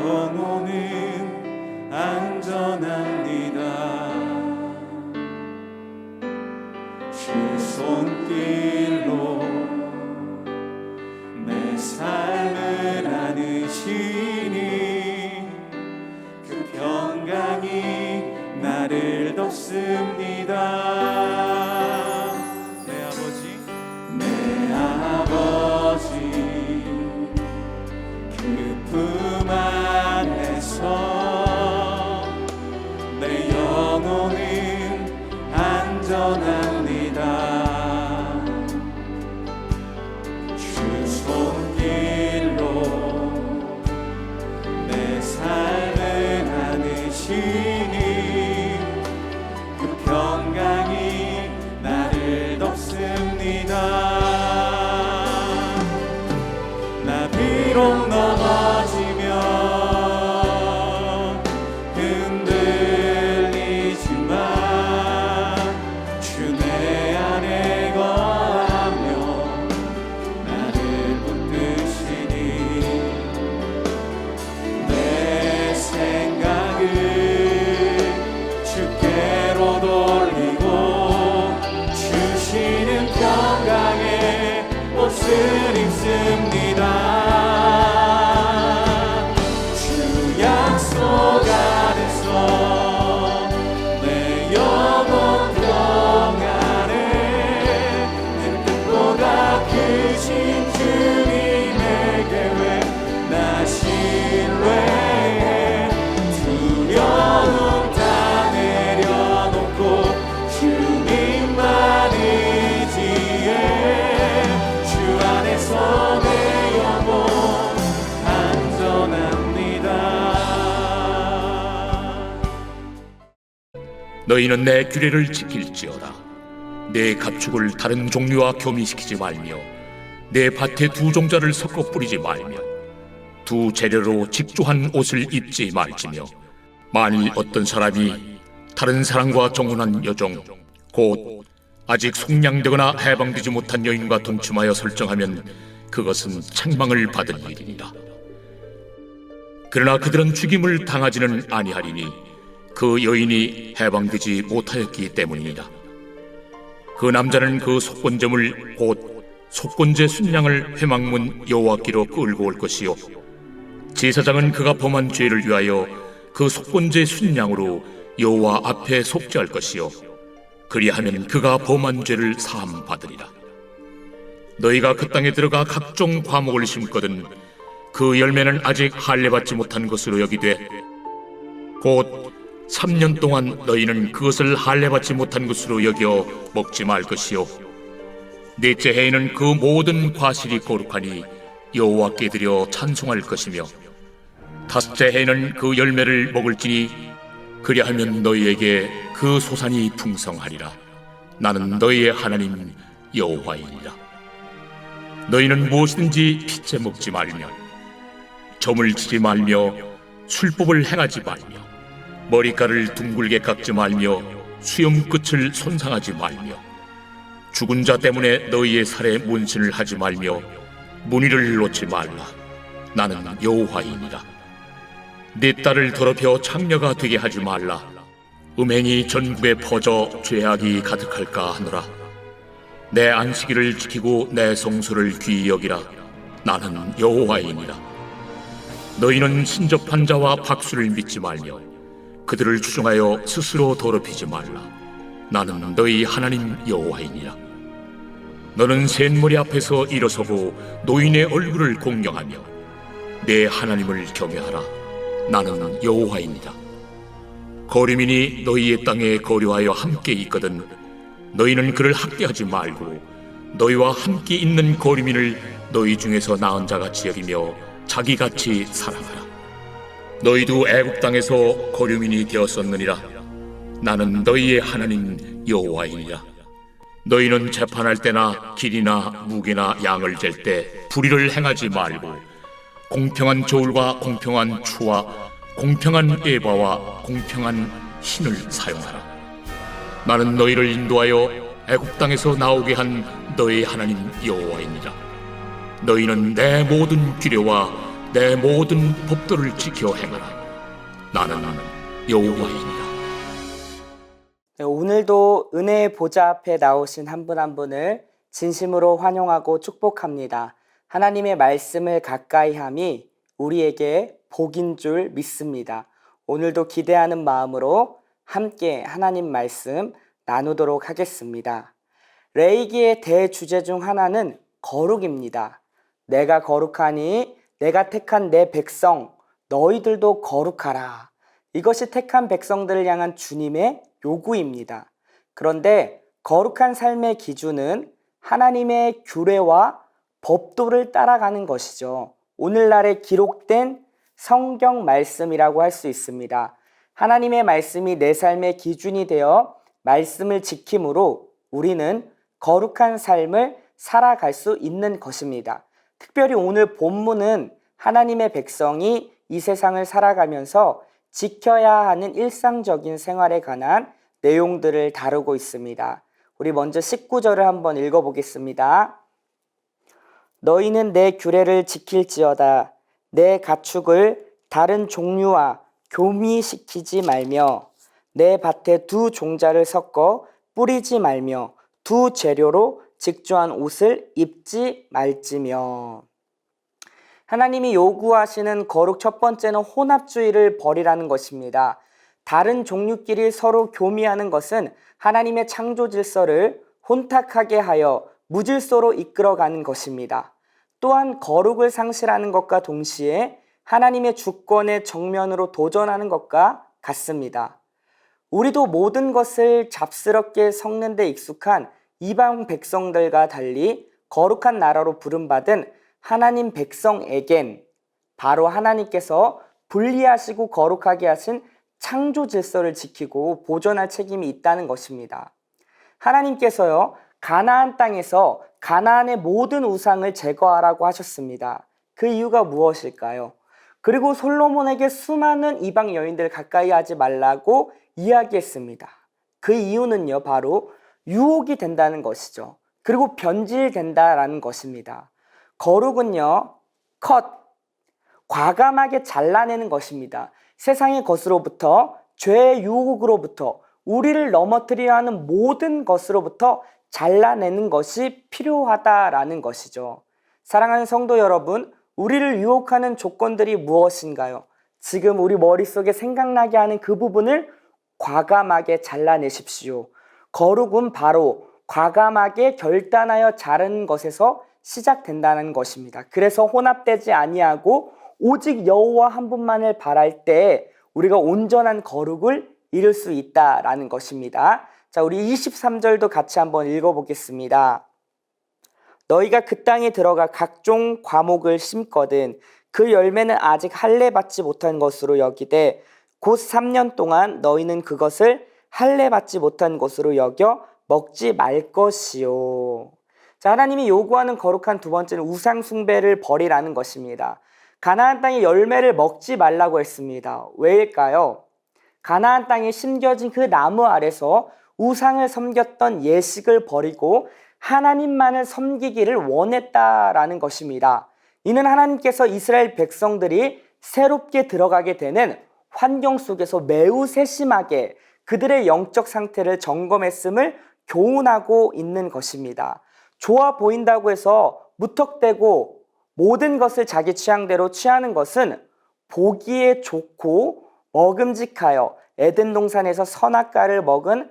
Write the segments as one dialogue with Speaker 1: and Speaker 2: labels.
Speaker 1: 영혼은 안전합니다. 주 손길로 내 삶을 안으시니 그 평강이 나를 덮습니다. 내 아버지 그 품 안에서 내 영혼은 안전합니다. 주 손길로 내 삶을 안으시니 그 평강이 나를 덮습니다. 나 비록 넘어지면 흔들리지만 주 내 안에 거하며 나를 붙드시니 내 생각을 주께로 돌리고 주시는 평강의 옷을 입습니다. 주 약속 안에서 내 영혼 평안에 내 뜻보다 크신 주님의 계획 나 신뢰해. 두려움 다 내려놓고 주님만 의지해. 주 안에서 내 영혼 안전합니다.
Speaker 2: 너희는 내 규례를 지킬지어다. 내 가축을 다른 종류와 교미시키지 말며 내 밭에 두 종자를 섞어 뿌리지 말며 두 재료로 직조한 옷을 입지 말지며 만일 어떤 사람이 다른 사람과 정혼한 여종 곧 아직 속량되거나 해방되지 못한 여인과 동침하여 설정하면 그것은 책망을 받을 일이니라. 그러나 그들은 죽임을 당하지는 아니하리니 그 여인이 해방되지 못하였기 때문이니라. 그 남자는 그 속건제물 곧 속건제 순양을 회막문 여호와께로 끌고 올 것이요 제사장은 그가 범한 죄를 위하여 그 속건제 순양으로 여호와 앞에 속죄할 것이요 그리하면 그가 범한 죄를 사함 받으리라. 너희가 그 땅에 들어가 각종 과목을 심거든 그 열매는 아직 할례받지 못한 것으로 여기되 곧 3년 동안 너희는 그것을 할례받지 못한 것으로 여겨 먹지 말 것이요 넷째 해에는 그 모든 과실이 거룩하니 여호와께 드려 찬송할 것이며 다섯째 해에는 그 열매를 먹을지니 그리하면 너희에게 그 소산이 풍성하리라. 나는 너희의 하나님 여호와이니라. 너희는 무엇이든지 핏째 먹지 말며 점을 치지 말며 술법을 행하지 말며 머리카락을 둥글게 깎지 말며 수염 끝을 손상하지 말며 죽은 자 때문에 너희의 살에 문신을 하지 말며 문의를 놓지 말라. 나는 여호와이니라. 네 딸을 더럽혀 창녀가 되게 하지 말라. 음행이 전국에 퍼져 죄악이 가득할까 하노라. 내 안식일을 지키고 내 성소를 귀히 여기라. 나는 여호와이니라. 너희는 신접한 자와 박수를 믿지 말며 그들을 추종하여 스스로 더럽히지 말라. 나는 너희 하나님 여호와이니라. 너는 셋머리 앞에서 일어서고 노인의 얼굴을 공경하며 내 하나님을 경외하라. 나는 여호와이니라. 거류민이 너희의 땅에 거류하여 함께 있거든 너희는 그를 학대하지 말고 너희와 함께 있는 거류민을 너희 중에서 나은 자같이 여기며 자기같이 사랑하라. 너희도 애굽 땅에서 거류민이 되었었느니라. 나는 너희의 하나님 여호와이니라. 너희는 재판할 때나 길이나 무게나 양을 잴 때 불의를 행하지 말고 공평한 저울과 공평한 추와 공평한 에바와 공평한 신을 사용하라. 나는 너희를 인도하여 애굽 땅에서 나오게 한 너희 하나님 여호와이니라. 너희는 내 모든 규례와 내 모든 법도를 지켜 행하라. 나는 여호와이니라.
Speaker 3: 네, 오늘도 은혜의 보좌 앞에 나오신 한 분 한 분을 진심으로 환영하고 축복합니다. 하나님의 말씀을 가까이 함이 우리에게 복인 줄 믿습니다. 오늘도 기대하는 마음으로 함께 하나님 말씀 나누도록 하겠습니다. 레위기의 대주제 중 하나는 거룩입니다. 내가 거룩하니 내가 택한 내 백성 너희들도 거룩하라. 이것이 택한 백성들을 향한 주님의 요구입니다. 그런데 거룩한 삶의 기준은 하나님의 규례와 법도를 따라가는 것이죠. 오늘날에 기록된 성경 말씀이라고 할 수 있습니다. 하나님의 말씀이 내 삶의 기준이 되어 말씀을 지킴으로 우리는 거룩한 삶을 살아갈 수 있는 것입니다. 특별히 오늘 본문은 하나님의 백성이 이 세상을 살아가면서 지켜야 하는 일상적인 생활에 관한 내용들을 다루고 있습니다. 우리 먼저 19절을 한번 읽어보겠습니다. 너희는 내 규례를 지킬지어다. 내 가축을 다른 종류와 교미시키지 말며 내 밭에 두 종자를 섞어 뿌리지 말며 두 재료로 직조한 옷을 입지 말지며. 하나님이 요구하시는 거룩 첫 번째는 혼합주의를 버리라는 것입니다. 다른 종류끼리 서로 교미하는 것은 하나님의 창조 질서를 혼탁하게 하여 무질서로 이끌어가는 것입니다. 또한 거룩을 상실하는 것과 동시에 하나님의 주권의 정면으로 도전하는 것과 같습니다. 우리도 모든 것을 잡스럽게 섞는 데 익숙한 이방 백성들과 달리 거룩한 나라로 부름받은 하나님 백성에겐 바로 하나님께서 분리하시고 거룩하게 하신 창조 질서를 지키고 보존할 책임이 있다는 것입니다. 하나님께서요, 가나안 땅에서 가나안의 모든 우상을 제거하라고 하셨습니다. 그 이유가 무엇일까요? 그리고 솔로몬에게 수많은 이방 여인들 가까이 하지 말라고 이야기했습니다. 그 이유는요, 바로 유혹이 된다는 것이죠. 그리고 변질된다라는 것입니다. 거룩은요, 과감하게 잘라내는 것입니다. 세상의 것으로부터, 죄의 유혹으로부터, 우리를 넘어뜨리려 하는 모든 것으로부터 잘라내는 것이 필요하다라는 것이죠. 사랑하는 성도 여러분, 우리를 유혹하는 조건들이 무엇인가요? 지금 우리 머릿속에 생각나게 하는 그 부분을 과감하게 잘라내십시오. 거룩은 바로 과감하게 결단하여 자르는 것에서 시작된다는 것입니다. 그래서 혼합되지 아니하고 오직 여호와 한 분만을 바랄 때 우리가 온전한 거룩을 이룰 수 있다라는 것입니다. 자, 우리 23절도 같이 한번 읽어보겠습니다. 너희가 그 땅에 들어가 각종 과목을 심거든 그 열매는 아직 할례 받지 못한 것으로 여기되 곧 3년 동안 너희는 그것을 할례 받지 못한 것으로 여겨 먹지 말 것이요. 자, 하나님이 요구하는 거룩한 두 번째는 우상 숭배를 버리라는 것입니다. 가나안 땅의 열매를 먹지 말라고 했습니다. 왜일까요? 가나안 땅에 심겨진 그 나무 아래서 우상을 섬겼던 예식을 버리고 하나님만을 섬기기를 원했다라는 것입니다. 이는 하나님께서 이스라엘 백성들이 새롭게 들어가게 되는 환경 속에서 매우 세심하게 그들의 영적 상태를 점검했음을 교훈하고 있는 것입니다. 좋아 보인다고 해서 무턱대고 모든 것을 자기 취향대로 취하는 것은 보기에 좋고 먹음직하여 에덴 동산에서 선악과를 먹은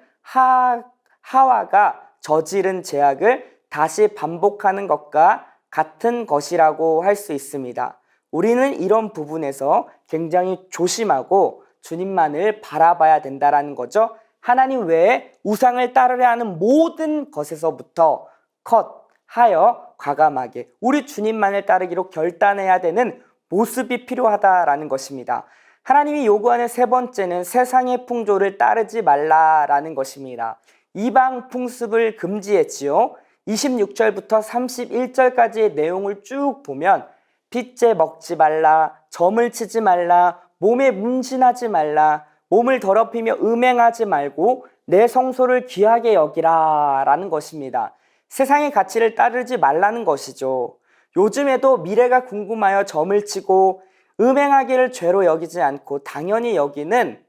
Speaker 3: 하와가 저지른 죄악을 다시 반복하는 것과 같은 것이라고 할 수 있습니다. 우리는 이런 부분에서 굉장히 조심하고 주님만을 바라봐야 된다는 거죠. 하나님 외에 우상을 따르려 하는 모든 것에서부터 컷하여 과감하게 우리 주님만을 따르기로 결단해야 되는 모습이 필요하다라는 것입니다. 하나님이 요구하는 세 번째는 세상의 풍조를 따르지 말라라는 것입니다. 이방 풍습을 금지했지요. 26절부터 31절까지의 내용을 쭉 보면 핏째 먹지 말라, 점을 치지 말라, 몸에 문신하지 말라, 몸을 더럽히며 음행하지 말고 내 성소를 귀하게 여기라 라는 것입니다. 세상의 가치를 따르지 말라는 것이죠. 요즘에도 미래가 궁금하여 점을 치고 음행하기를 죄로 여기지 않고 당연히 여기는,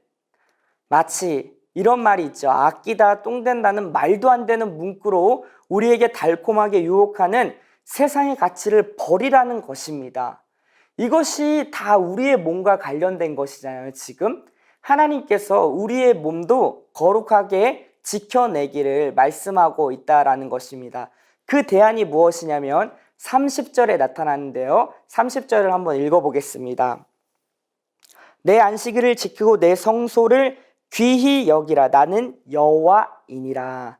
Speaker 3: 마치 이런 말이 있죠. 아끼다 똥 된다는 말도 안 되는 문구로 우리에게 달콤하게 유혹하는 세상의 가치를 버리라는 것입니다. 이것이 다 우리의 몸과 관련된 것이잖아요. 지금 하나님께서 우리의 몸도 거룩하게 지켜내기를 말씀하고 있다라는 것입니다. 그 대안이 무엇이냐면 30절에 나타나는데요. 30절을 한번 읽어보겠습니다. 내 안식일을 지키고 내 성소를 귀히 여기라. 나는 여호와이니라.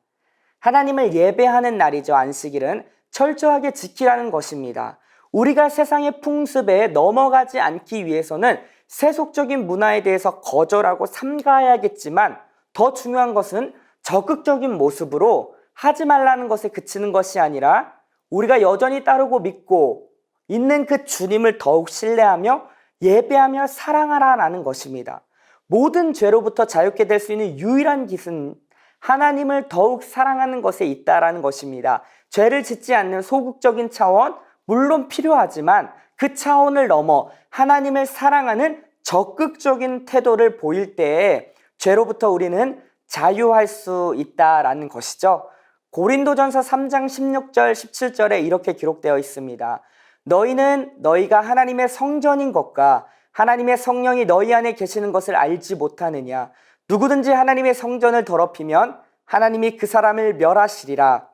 Speaker 3: 하나님을 예배하는 날이죠. 안식일은 철저하게 지키라는 것입니다. 우리가 세상의 풍습에 넘어가지 않기 위해서는 세속적인 문화에 대해서 거절하고 삼가해야겠지만, 더 중요한 것은 적극적인 모습으로 하지 말라는 것에 그치는 것이 아니라 우리가 여전히 따르고 믿고 있는 그 주님을 더욱 신뢰하며 예배하며 사랑하라는 것입니다. 모든 죄로부터 자유케 될 수 있는 유일한 길은 하나님을 더욱 사랑하는 것에 있다라는 것입니다. 죄를 짓지 않는 소극적인 차원 물론 필요하지만 그 차원을 넘어 하나님을 사랑하는 적극적인 태도를 보일 때에 죄로부터 우리는 자유할 수 있다라는 것이죠. 고린도전서 3장 16절 17절에 이렇게 기록되어 있습니다. 너희는 너희가 하나님의 성전인 것과 하나님의 성령이 너희 안에 계시는 것을 알지 못하느냐. 누구든지 하나님의 성전을 더럽히면 하나님이 그 사람을 멸하시리라.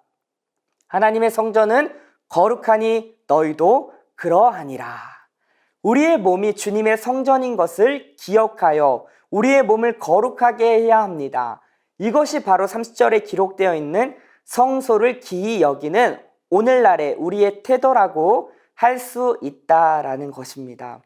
Speaker 3: 하나님의 성전은 거룩하니 너희도 그러하니라. 우리의 몸이 주님의 성전인 것을 기억하여 우리의 몸을 거룩하게 해야 합니다. 이것이 바로 30절에 기록되어 있는 성소를 기히 여기는 오늘날의 우리의 태도라고 할 수 있다라는 것입니다.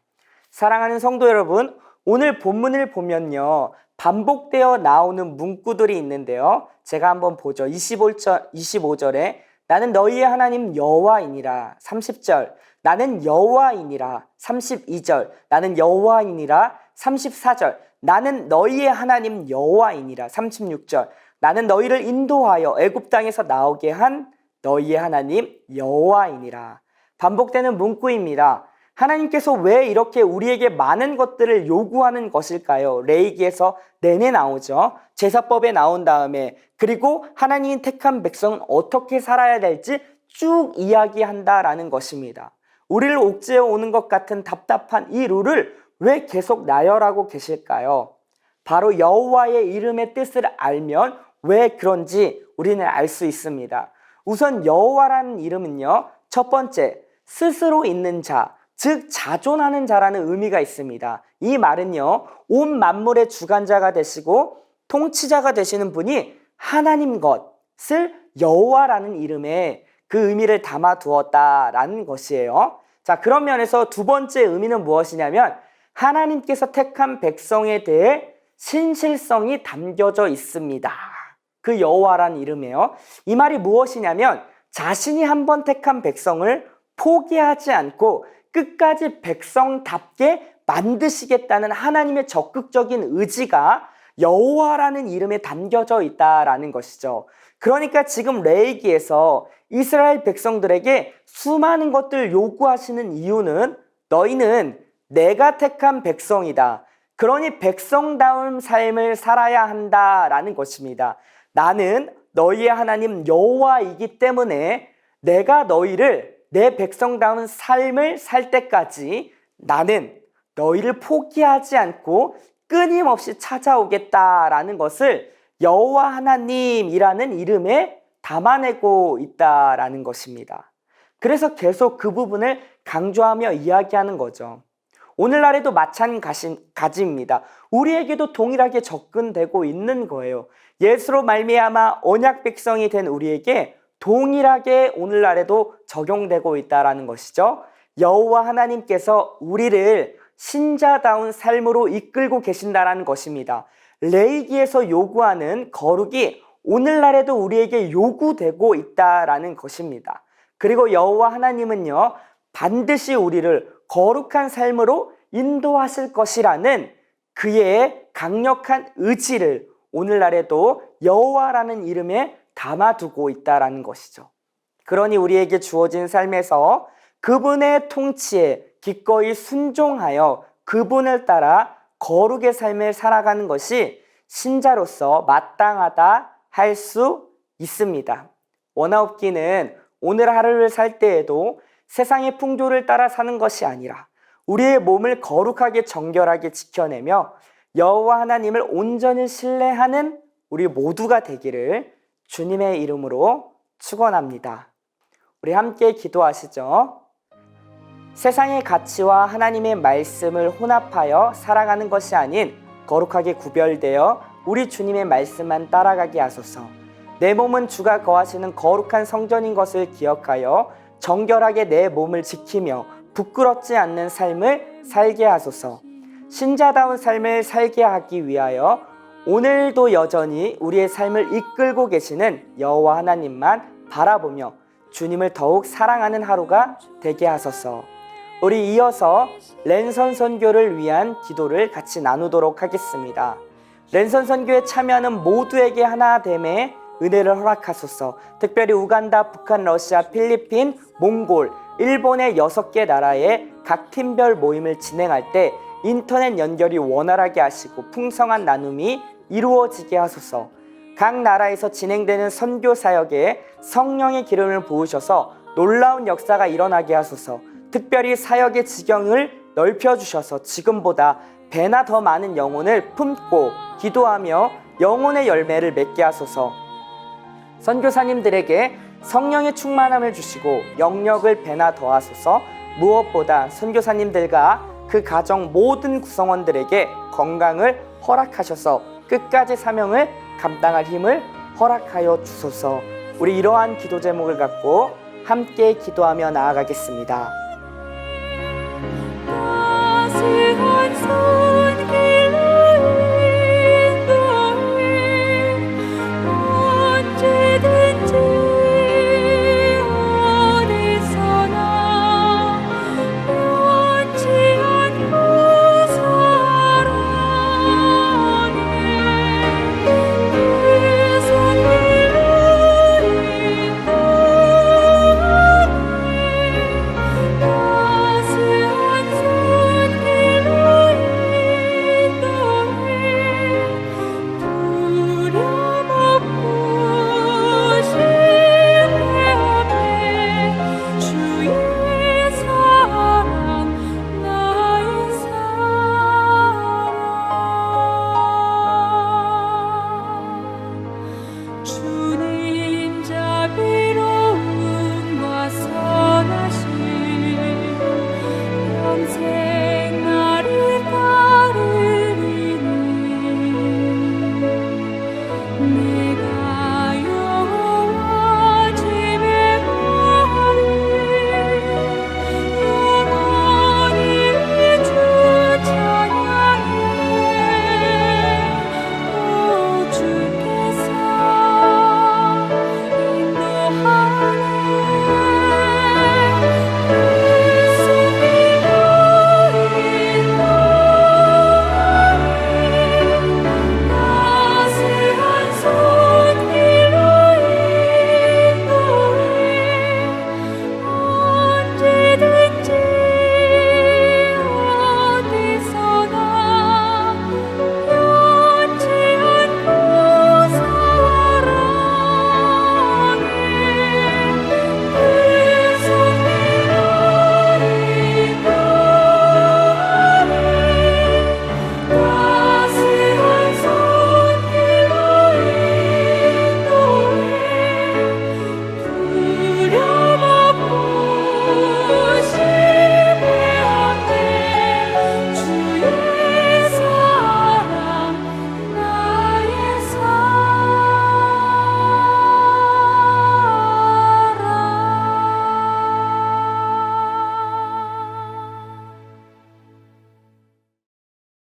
Speaker 3: 사랑하는 성도 여러분, 오늘 본문을 보면요, 반복되어 나오는 문구들이 있는데요. 제가 한번 보죠. 25절에 나는 너희의 하나님 여호와이니라. 30절 나는 여호와이니라. 32절 나는 여호와이니라. 34절 나는 너희의 하나님 여호와이니라. 36절 나는 너희를 인도하여 애굽 땅에서 나오게 한 너희의 하나님 여호와이니라. 반복되는 문구입니다. 하나님께서 왜 이렇게 우리에게 많은 것들을 요구하는 것일까요? 레위기에서 내내 나오죠. 제사법에 나온 다음에, 그리고 하나님이 택한 백성은 어떻게 살아야 될지 쭉 이야기한다라는 것입니다. 우리를 옥죄어 오는 것 같은 답답한 이 룰을 왜 계속 나열하고 계실까요? 바로 여호와의 이름의 뜻을 알면 왜 그런지 우리는 알 수 있습니다. 우선 여호와라는 이름은요, 첫 번째, 스스로 있는 자, 즉 자존하는 자라는 의미가 있습니다. 이 말은요, 온 만물의 주관자가 되시고 통치자가 되시는 분이 하나님 것을 여호와라는 이름에 그 의미를 담아 두었다라는 것이에요. 자, 그런 면에서 두 번째 의미는 무엇이냐면 하나님께서 택한 백성에 대해 신실성이 담겨져 있습니다. 그 여호와라는 이름이에요. 이 말이 무엇이냐면 자신이 한번 택한 백성을 포기하지 않고 끝까지 백성답게 만드시겠다는 하나님의 적극적인 의지가 여호와라는 이름에 담겨져 있다라는 것이죠. 그러니까 지금 레위기에서 이스라엘 백성들에게 수많은 것들을 요구하시는 이유는 너희는 내가 택한 백성이다. 그러니 백성다운 삶을 살아야 한다라는 것입니다. 나는 너희의 하나님 여호와이기 때문에 내가 너희를 내 백성다운 삶을 살 때까지 나는 너희를 포기하지 않고 끊임없이 찾아오겠다라는 것을 여호와 하나님이라는 이름에 담아내고 있다라는 것입니다. 그래서 계속 그 부분을 강조하며 이야기하는 거죠. 오늘날에도 마찬가지입니다. 우리에게도 동일하게 접근되고 있는 거예요. 예수로 말미암아 언약 백성이 된 우리에게 동일하게 오늘날에도 적용되고 있다는 것이죠. 여호와 하나님께서 우리를 신자다운 삶으로 이끌고 계신다는 것입니다. 레위기에서 요구하는 거룩이 오늘날에도 우리에게 요구되고 있다는 것입니다. 그리고 여호와 하나님은요, 반드시 우리를 거룩한 삶으로 인도하실 것이라는 그의 강력한 의지를 오늘날에도 여호와라는 이름에 담아두고 있다는 것이죠. 그러니 우리에게 주어진 삶에서 그분의 통치에 기꺼이 순종하여 그분을 따라 거룩의 삶을 살아가는 것이 신자로서 마땅하다 할 수 있습니다. 원하옵기는 오늘 하루를 살 때에도 세상의 풍조를 따라 사는 것이 아니라 우리의 몸을 거룩하게 정결하게 지켜내며 여호와 하나님을 온전히 신뢰하는 우리 모두가 되기를 주님의 이름으로 축원합니다. 우리 함께 기도하시죠. 세상의 가치와 하나님의 말씀을 혼합하여 살아가는 것이 아닌 거룩하게 구별되어 우리 주님의 말씀만 따라가게 하소서. 내 몸은 주가 거하시는 거룩한 성전인 것을 기억하여 정결하게 내 몸을 지키며 부끄럽지 않는 삶을 살게 하소서. 신자다운 삶을 살게 하기 위하여 오늘도 여전히 우리의 삶을 이끌고 계시는 여호와 하나님만 바라보며 주님을 더욱 사랑하는 하루가 되게 하소서. 우리 이어서 랜선 선교를 위한 기도를 같이 나누도록 하겠습니다. 랜선 선교에 참여하는 모두에게 하나됨의 은혜를 허락하소서. 특별히 우간다, 북한, 러시아, 필리핀, 몽골, 일본의 6개 나라의 각 팀별 모임을 진행할 때 인터넷 연결이 원활하게 하시고 풍성한 나눔이 이루어지게 하소서. 각 나라에서 진행되는 선교 사역에 성령의 기름을 부으셔서 놀라운 역사가 일어나게 하소서. 특별히 사역의 지경을 넓혀주셔서 지금보다 배나 더 많은 영혼을 품고 기도하며 영혼의 열매를 맺게 하소서. 선교사님들에게 성령의 충만함을 주시고 영역을 배나 더하소서. 무엇보다 선교사님들과 그 가정 모든 구성원들에게 건강을 허락하셔서 끝까지 사명을 감당할 힘을 허락하여 주소서. 우리 이러한 기도 제목을 갖고 함께 기도하며 나아가겠습니다.